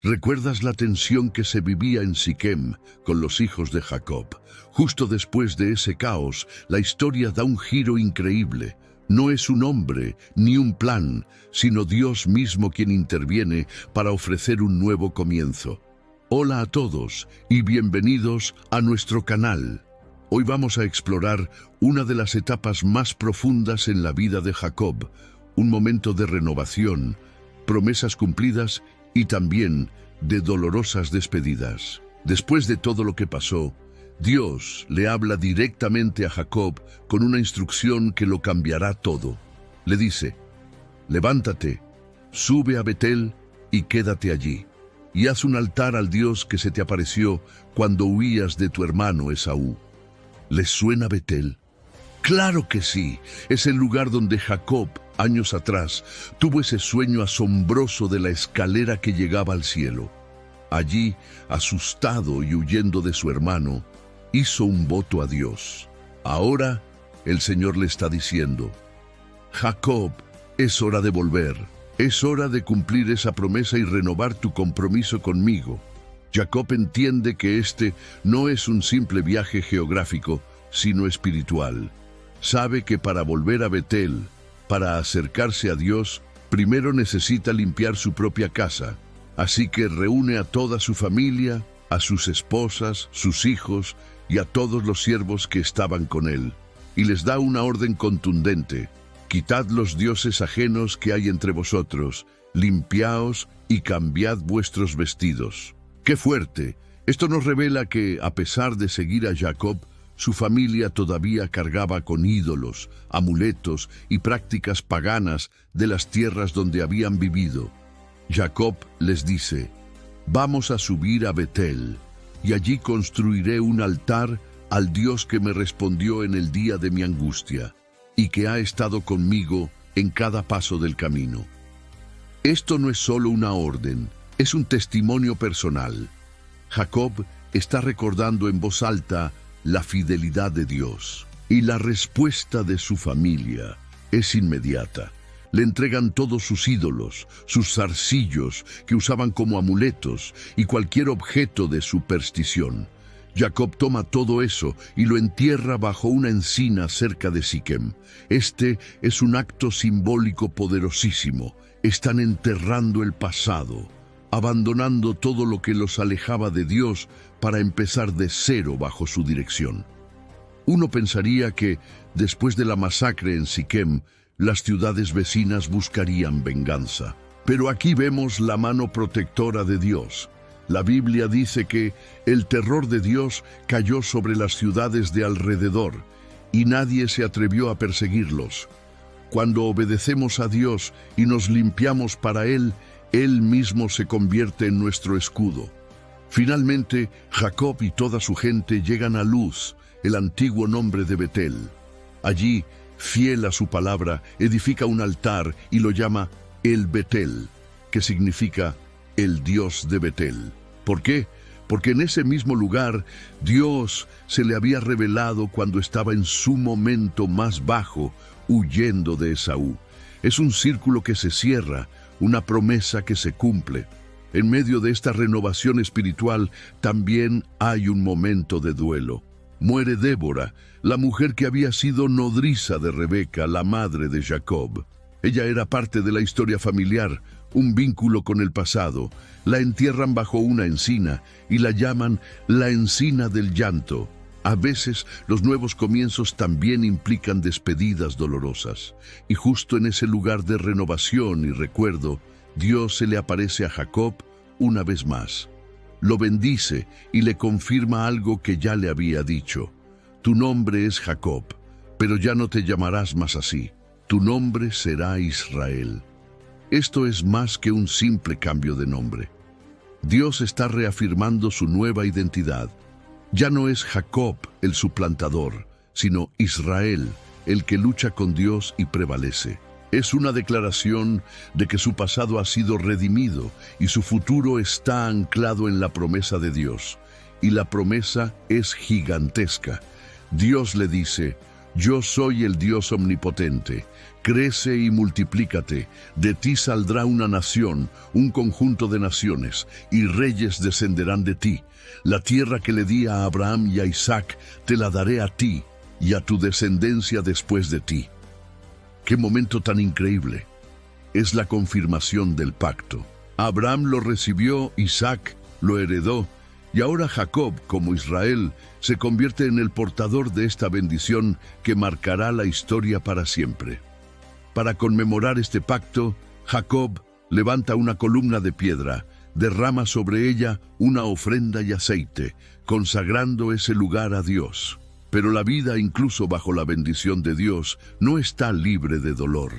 ¿Recuerdas la tensión que se vivía en Siquem con los hijos de Jacob? Justo después de ese caos, la historia da un giro increíble. No es un hombre ni un plan, sino Dios mismo quien interviene para ofrecer un nuevo comienzo. Hola a todos y bienvenidos a nuestro canal. Hoy vamos a explorar una de las etapas más profundas en la vida de Jacob, un momento de renovación, promesas cumplidas y también de dolorosas despedidas. Después de todo lo que pasó, Dios le habla directamente a Jacob con una instrucción que lo cambiará todo. Le dice: levántate, sube a Betel y quédate allí, y haz un altar al Dios que se te apareció cuando huías de tu hermano Esaú. ¿Les suena Betel? ¡Claro que sí! Es el lugar donde Jacob, años atrás, tuvo ese sueño asombroso de la escalera que llegaba al cielo. Allí, asustado y huyendo de su hermano, hizo un voto a Dios. Ahora, el Señor le está diciendo: Jacob, es hora de volver. Es hora de cumplir esa promesa y renovar tu compromiso conmigo. Jacob entiende que este no es un simple viaje geográfico, sino espiritual. Sabe que para volver a Betel, para acercarse a Dios, primero necesita limpiar su propia casa. Así que reúne a toda su familia, a sus esposas, sus hijos y a todos los siervos que estaban con él, y les da una orden contundente: quitad los dioses ajenos que hay entre vosotros, limpiaos y cambiad vuestros vestidos. ¡Qué fuerte! Esto nos revela que, a pesar de seguir a Jacob, su familia todavía cargaba con ídolos, amuletos y prácticas paganas de las tierras donde habían vivido. Jacob les dice: vamos a subir a Betel, y allí construiré un altar al Dios que me respondió en el día de mi angustia, y que ha estado conmigo en cada paso del camino. Esto no es solo una orden, es un testimonio personal. Jacob está recordando en voz alta la fidelidad de Dios, y la respuesta de su familia es inmediata. Le entregan todos sus ídolos, sus zarcillos que usaban como amuletos y cualquier objeto de superstición. Jacob toma todo eso y lo entierra bajo una encina cerca de Siquem. Este es un acto simbólico poderosísimo. Están enterrando el pasado, abandonando todo lo que los alejaba de Dios para empezar de cero bajo su dirección. Uno pensaría que, después de la masacre en Siquem, las ciudades vecinas buscarían venganza. Pero aquí vemos la mano protectora de Dios. La Biblia dice que el terror de Dios cayó sobre las ciudades de alrededor y nadie se atrevió a perseguirlos. Cuando obedecemos a Dios y nos limpiamos para Él, Él mismo se convierte en nuestro escudo. Finalmente, Jacob y toda su gente llegan a Luz, el antiguo nombre de Betel. Allí, fiel a su palabra, edifica un altar y lo llama El Betel, que significa el Dios de Betel. ¿Por qué? Porque en ese mismo lugar Dios se le había revelado cuando estaba en su momento más bajo, huyendo de Esaú. Es un círculo que se cierra, una promesa que se cumple. En medio de esta renovación espiritual también hay un momento de duelo. Muere Débora, la mujer que había sido nodriza de Rebeca, la madre de Jacob. Ella era parte de la historia familiar, un vínculo con el pasado. La entierran bajo una encina y la llaman la encina del llanto. A veces los nuevos comienzos también implican despedidas dolorosas. Y justo en ese lugar de renovación y recuerdo, Dios se le aparece a Jacob una vez más. Lo bendice y le confirma algo que ya le había dicho: tu nombre es Jacob, pero ya no te llamarás más así. Tu nombre será Israel. Esto es más que un simple cambio de nombre. Dios está reafirmando su nueva identidad. Ya no es Jacob el suplantador, sino Israel, el que lucha con Dios y prevalece. Es una declaración de que su pasado ha sido redimido y su futuro está anclado en la promesa de Dios. Y la promesa es gigantesca. Dios le dice: Yo soy el Dios omnipotente. Crece y multiplícate. De ti saldrá una nación, un conjunto de naciones, y reyes descenderán de ti. La tierra que le di a Abraham y a Isaac, te la daré a ti y a tu descendencia después de ti. ¡Qué momento tan increíble! Es la confirmación del pacto. Abraham lo recibió, Isaac lo heredó, y ahora Jacob, como Israel, se convierte en el portador de esta bendición que marcará la historia para siempre. Para conmemorar este pacto, Jacob levanta una columna de piedra, derrama sobre ella una ofrenda y aceite, consagrando ese lugar a Dios. Pero la vida, incluso bajo la bendición de Dios, no está libre de dolor.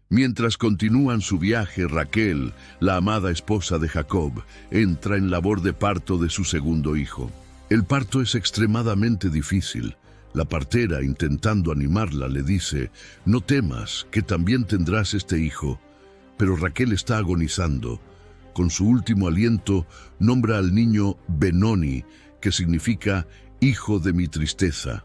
Mientras continúan su viaje, Raquel, la amada esposa de Jacob, entra en labor de parto de su segundo hijo. El parto es extremadamente difícil. La partera, intentando animarla, le dice: «No temas, que también tendrás este hijo». Pero Raquel está agonizando. Con su último aliento, nombra al niño Benoni, que significa «hijo de mi tristeza».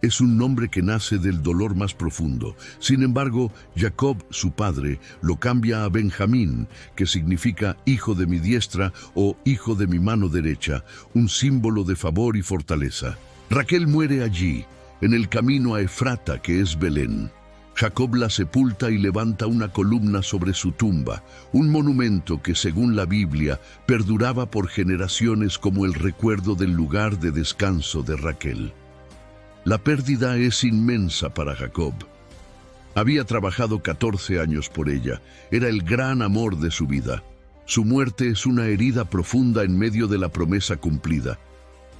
Es un nombre que nace del dolor más profundo. Sin embargo, Jacob, su padre, lo cambia a Benjamín, que significa hijo de mi diestra o hijo de mi mano derecha, un símbolo de favor y fortaleza. Raquel muere allí, en el camino a Efrata, que es Belén. Jacob la sepulta y levanta una columna sobre su tumba, un monumento que, según la Biblia, perduraba por generaciones como el recuerdo del lugar de descanso de Raquel. La pérdida es inmensa para Jacob. Había trabajado 14 años por ella, era el gran amor de su vida. Su muerte es una herida profunda en medio de la promesa cumplida.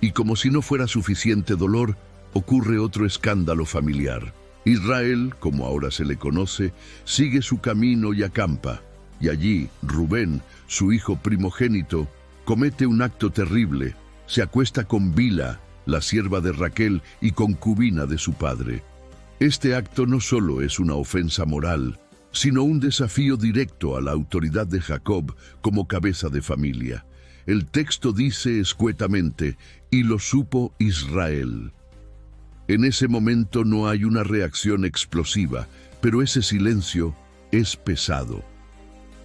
Y como si no fuera suficiente dolor, ocurre otro escándalo familiar. Israel, como ahora se le conoce, sigue su camino y acampa. Y allí, Rubén, su hijo primogénito, comete un acto terrible. Se acuesta con Bila, la sierva de Raquel y concubina de su padre. Este acto no solo es una ofensa moral, sino un desafío directo a la autoridad de Jacob como cabeza de familia. El texto dice escuetamente: «Y lo supo Israel». En ese momento no hay una reacción explosiva, pero ese silencio es pesado.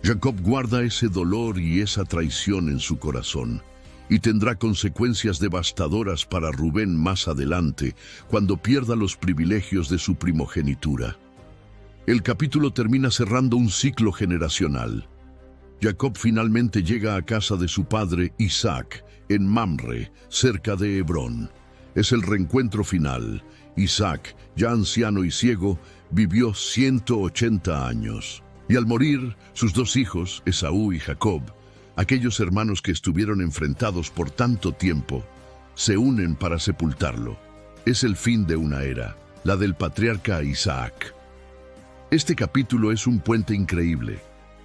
Jacob guarda ese dolor y esa traición en su corazón, y tendrá consecuencias devastadoras para Rubén más adelante, cuando pierda los privilegios de su primogenitura. El capítulo termina cerrando un ciclo generacional. Jacob finalmente llega a casa de su padre Isaac, en Mamre, cerca de Hebrón. Es el reencuentro final. Isaac, ya anciano y ciego, vivió 180 años. Y al morir, sus dos hijos, Esaú y Jacob, aquellos hermanos que estuvieron enfrentados por tanto tiempo, se unen para sepultarlo. Es el fin de una era, la del patriarca Isaac. Este capítulo es un puente increíble.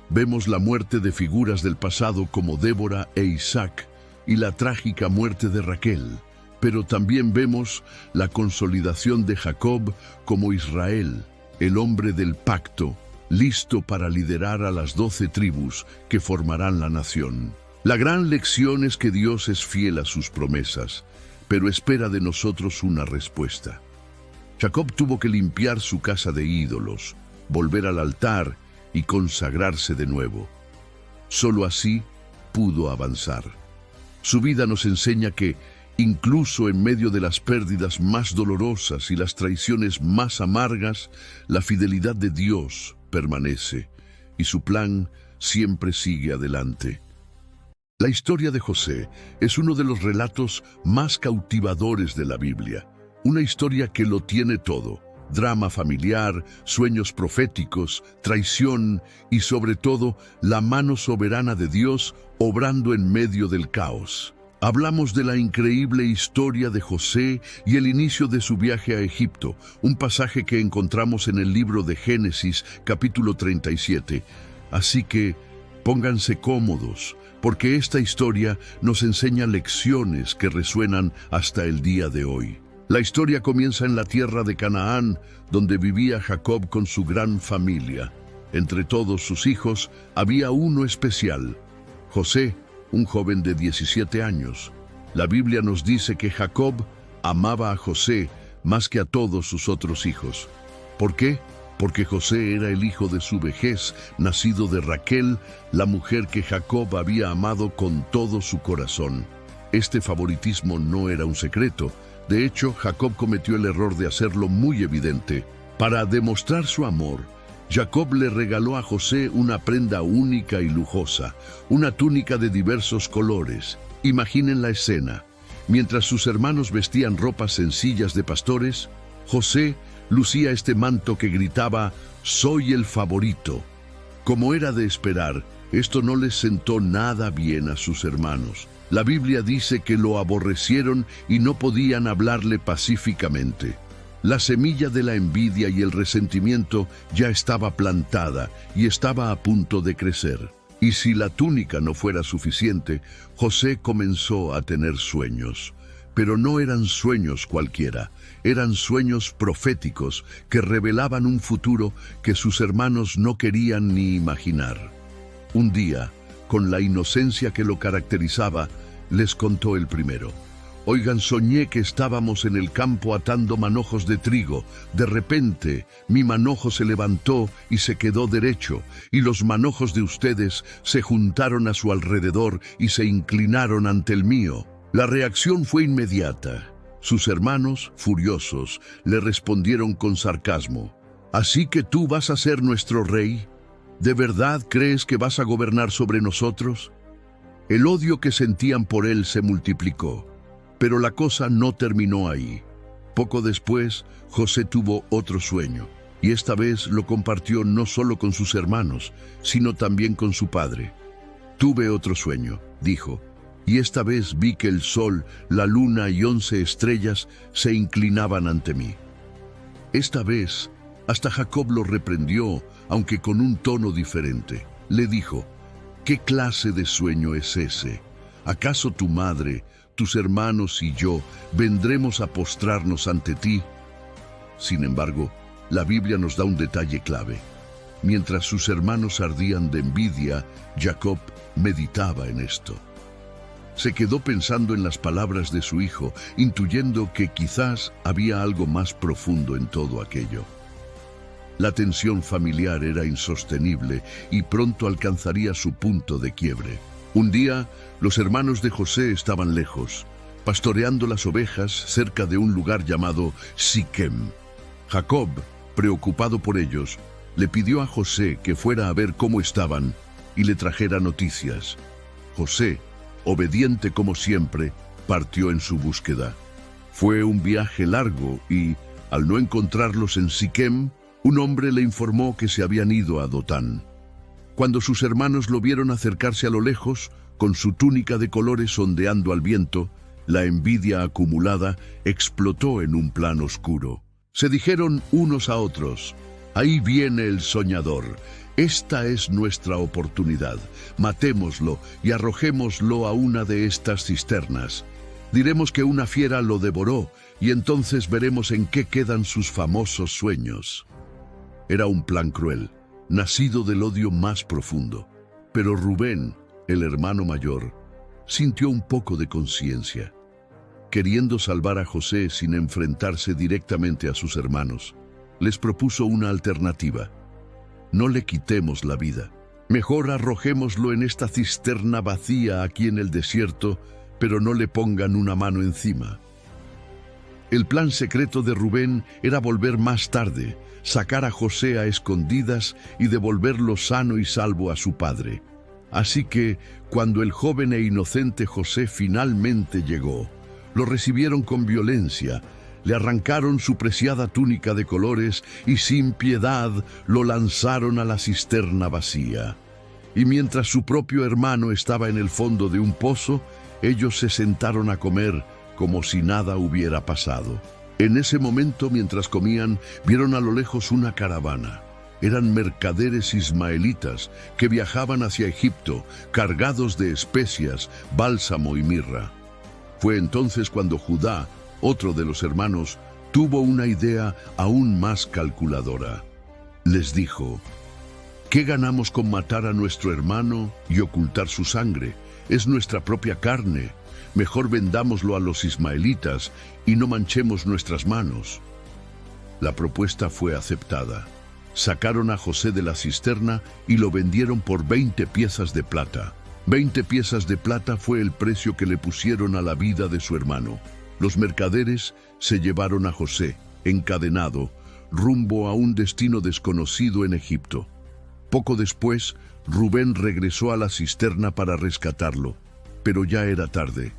Vemos la muerte de figuras del pasado como Débora e Isaac y la trágica muerte de Raquel. Pero también vemos la consolidación de Jacob como Israel, el hombre del pacto, listo para liderar a las 12 tribus que formarán la nación. La gran lección es que Dios es fiel a sus promesas, pero espera de nosotros una respuesta. Jacob tuvo que limpiar su casa de ídolos, volver al altar y consagrarse de nuevo. Solo así pudo avanzar. Su vida nos enseña que, incluso en medio de las pérdidas más dolorosas y las traiciones más amargas, la fidelidad de Dios permanece y su plan siempre sigue adelante. La historia de José es uno de los relatos más cautivadores de la Biblia. Una historia que lo tiene todo: drama familiar, sueños proféticos, traición y sobre todo la mano soberana de Dios obrando en medio del caos. Hablamos de la increíble historia de José y el inicio de su viaje a Egipto, un pasaje que encontramos en el libro de Génesis, capítulo 37. Así que pónganse cómodos, porque esta historia nos enseña lecciones que resuenan hasta el día de hoy. La historia comienza en la tierra de Canaán, donde vivía Jacob con su gran familia. Entre todos sus hijos había uno especial: José, un joven de 17 años. La Biblia nos dice que Jacob amaba a José más que a todos sus otros hijos. ¿Por qué? Porque José era el hijo de su vejez, nacido de Raquel, la mujer que Jacob había amado con todo su corazón. Este favoritismo no era un secreto. De hecho, Jacob cometió el error de hacerlo muy evidente. Para demostrar su amor, Jacob le regaló a José una prenda única y lujosa, una túnica de diversos colores. Imaginen la escena. Mientras sus hermanos vestían ropas sencillas de pastores, José lucía este manto que gritaba: «Soy el favorito». Como era de esperar, esto no les sentó nada bien a sus hermanos. La Biblia dice que lo aborrecieron y no podían hablarle pacíficamente. La semilla de la envidia y el resentimiento ya estaba plantada y estaba a punto de crecer. Y si la túnica no fuera suficiente, José comenzó a tener sueños. Pero no eran sueños cualquiera, eran sueños proféticos que revelaban un futuro que sus hermanos no querían ni imaginar. Un día, con la inocencia que lo caracterizaba, les contó el primero: «Oigan, soñé que estábamos en el campo atando manojos de trigo. De repente, mi manojo se levantó y se quedó derecho, y los manojos de ustedes se juntaron a su alrededor y se inclinaron ante el mío». La reacción fue inmediata. Sus hermanos, furiosos, le respondieron con sarcasmo: «¿Así que tú vas a ser nuestro rey? ¿De verdad crees que vas a gobernar sobre nosotros?». El odio que sentían por él se multiplicó. Pero la cosa no terminó ahí. Poco después, José tuvo otro sueño, y esta vez lo compartió no solo con sus hermanos, sino también con su padre. «Tuve otro sueño», dijo, «y esta vez vi que el sol, la luna y 11 estrellas se inclinaban ante mí». Esta vez, hasta Jacob lo reprendió, aunque con un tono diferente. Le dijo: «¿Qué clase de sueño es ese? ¿Acaso tu madre, tus hermanos y yo vendremos a postrarnos ante ti?». Sin embargo, la Biblia nos da un detalle clave. Mientras sus hermanos ardían de envidia, Jacob meditaba en esto. Se quedó pensando en las palabras de su hijo, intuyendo que quizás había algo más profundo en todo aquello. La tensión familiar era insostenible y pronto alcanzaría su punto de quiebre. Un día, los hermanos de José estaban lejos, pastoreando las ovejas cerca de un lugar llamado Siquem. Jacob, preocupado por ellos, le pidió a José que fuera a ver cómo estaban y le trajera noticias. José, obediente como siempre, partió en su búsqueda. Fue un viaje largo y, al no encontrarlos en Siquem, un hombre le informó que se habían ido a Dotán. Cuando sus hermanos lo vieron acercarse a lo lejos, con su túnica de colores ondeando al viento, la envidia acumulada explotó en un plan oscuro. Se dijeron unos a otros: «Ahí viene el soñador. Esta es nuestra oportunidad. Matémoslo y arrojémoslo a una de estas cisternas. Diremos que una fiera lo devoró y entonces veremos en qué quedan sus famosos sueños». Era un plan cruel, nacido del odio más profundo. Pero Rubén, el hermano mayor, sintió un poco de conciencia. Queriendo salvar a José sin enfrentarse directamente a sus hermanos, les propuso una alternativa: «No le quitemos la vida. Mejor arrojémoslo en esta cisterna vacía aquí en el desierto, pero no le pongan una mano encima». El plan secreto de Rubén era volver más tarde, sacar a José a escondidas y devolverlo sano y salvo a su padre. Así que, cuando el joven e inocente José finalmente llegó, lo recibieron con violencia, le arrancaron su preciada túnica de colores y sin piedad lo lanzaron a la cisterna vacía. Y mientras su propio hermano estaba en el fondo de un pozo, ellos se sentaron a comer como si nada hubiera pasado. En ese momento, mientras comían, vieron a lo lejos una caravana. Eran mercaderes ismaelitas que viajaban hacia Egipto, cargados de especias, bálsamo y mirra. Fue entonces cuando Judá, otro de los hermanos, tuvo una idea aún más calculadora. Les dijo: «¿Qué ganamos con matar a nuestro hermano y ocultar su sangre? Es nuestra propia carne. Mejor vendámoslo a los ismaelitas y no manchemos nuestras manos. La propuesta fue aceptada. Sacaron a José de la cisterna y lo vendieron por 20 piezas de plata. 20 piezas de plata fue el precio que le pusieron a la vida de su hermano. Los mercaderes se llevaron a José, encadenado, rumbo a un destino desconocido en Egipto. Poco después, Rubén regresó a la cisterna para rescatarlo, pero ya era tarde.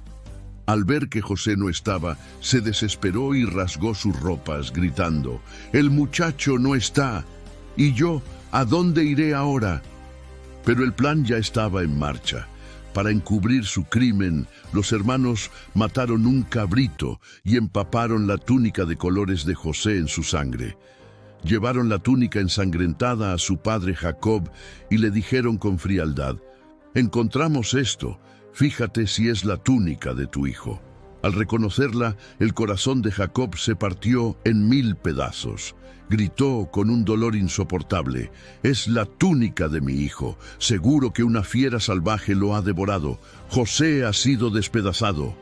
Al ver que José no estaba, se desesperó y rasgó sus ropas, gritando: «¡El muchacho no está! ¿Y yo, a dónde iré ahora?». Pero el plan ya estaba en marcha. Para encubrir su crimen, los hermanos mataron un cabrito y empaparon la túnica de colores de José en su sangre. Llevaron la túnica ensangrentada a su padre Jacob y le dijeron con frialdad: «Encontramos esto, fíjate si es la túnica de tu hijo». Al reconocerla, el corazón de Jacob se partió en 1000 pedazos. Gritó con un dolor insoportable: «Es la túnica de mi hijo. Seguro que una fiera salvaje lo ha devorado. José ha sido despedazado».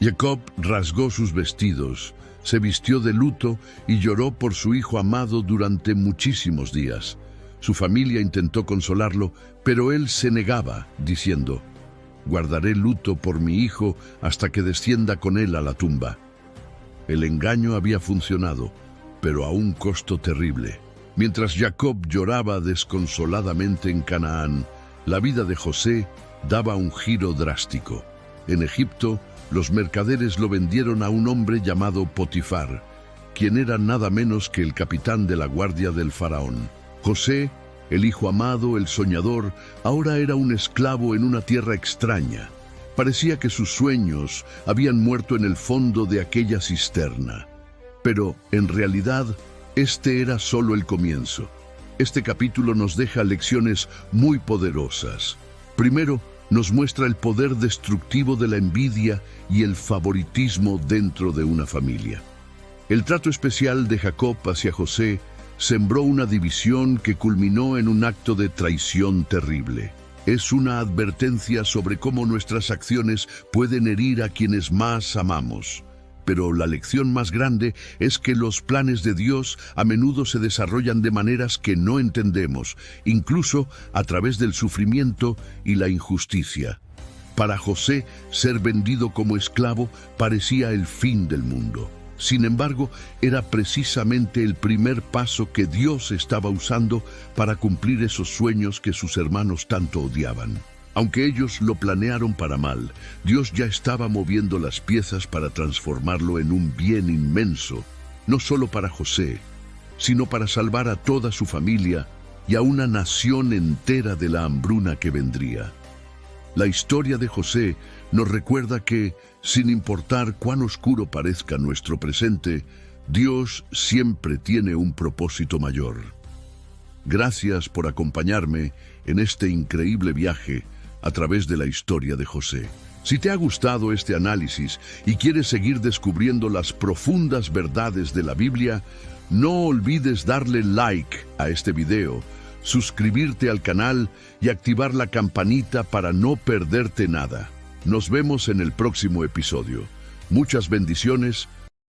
Jacob rasgó sus vestidos, se vistió de luto y lloró por su hijo amado durante muchísimos días. Su familia intentó consolarlo, pero él se negaba, diciendo: «Guardaré luto por mi hijo hasta que descienda con él a la tumba». El engaño había funcionado, pero a un costo terrible. Mientras Jacob lloraba desconsoladamente en Canaán, la vida de José daba un giro drástico. En Egipto, los mercaderes lo vendieron a un hombre llamado Potifar, quien era nada menos que el capitán de la guardia del faraón. José, el hijo amado, el soñador, ahora era un esclavo en una tierra extraña. Parecía que sus sueños habían muerto en el fondo de aquella cisterna. Pero, en realidad, este era solo el comienzo. Este capítulo nos deja lecciones muy poderosas. Primero, nos muestra el poder destructivo de la envidia y el favoritismo dentro de una familia. El trato especial de Jacob hacia José sembró una división que culminó en un acto de traición terrible. Es una advertencia sobre cómo nuestras acciones pueden herir a quienes más amamos. Pero la lección más grande es que los planes de Dios a menudo se desarrollan de maneras que no entendemos, incluso a través del sufrimiento y la injusticia. Para José, ser vendido como esclavo parecía el fin del mundo. Sin embargo, era precisamente el primer paso que Dios estaba usando para cumplir esos sueños que sus hermanos tanto odiaban. Aunque ellos lo planearon para mal, Dios ya estaba moviendo las piezas para transformarlo en un bien inmenso, no solo para José, sino para salvar a toda su familia y a una nación entera de la hambruna que vendría. La historia de José nos recuerda que, sin importar cuán oscuro parezca nuestro presente, Dios siempre tiene un propósito mayor. Gracias por acompañarme en este increíble viaje a través de la historia de José. Si te ha gustado este análisis y quieres seguir descubriendo las profundas verdades de la Biblia, no olvides darle like a este video, suscribirte al canal y activar la campanita para no perderte nada. Nos vemos en el próximo episodio. Muchas bendiciones.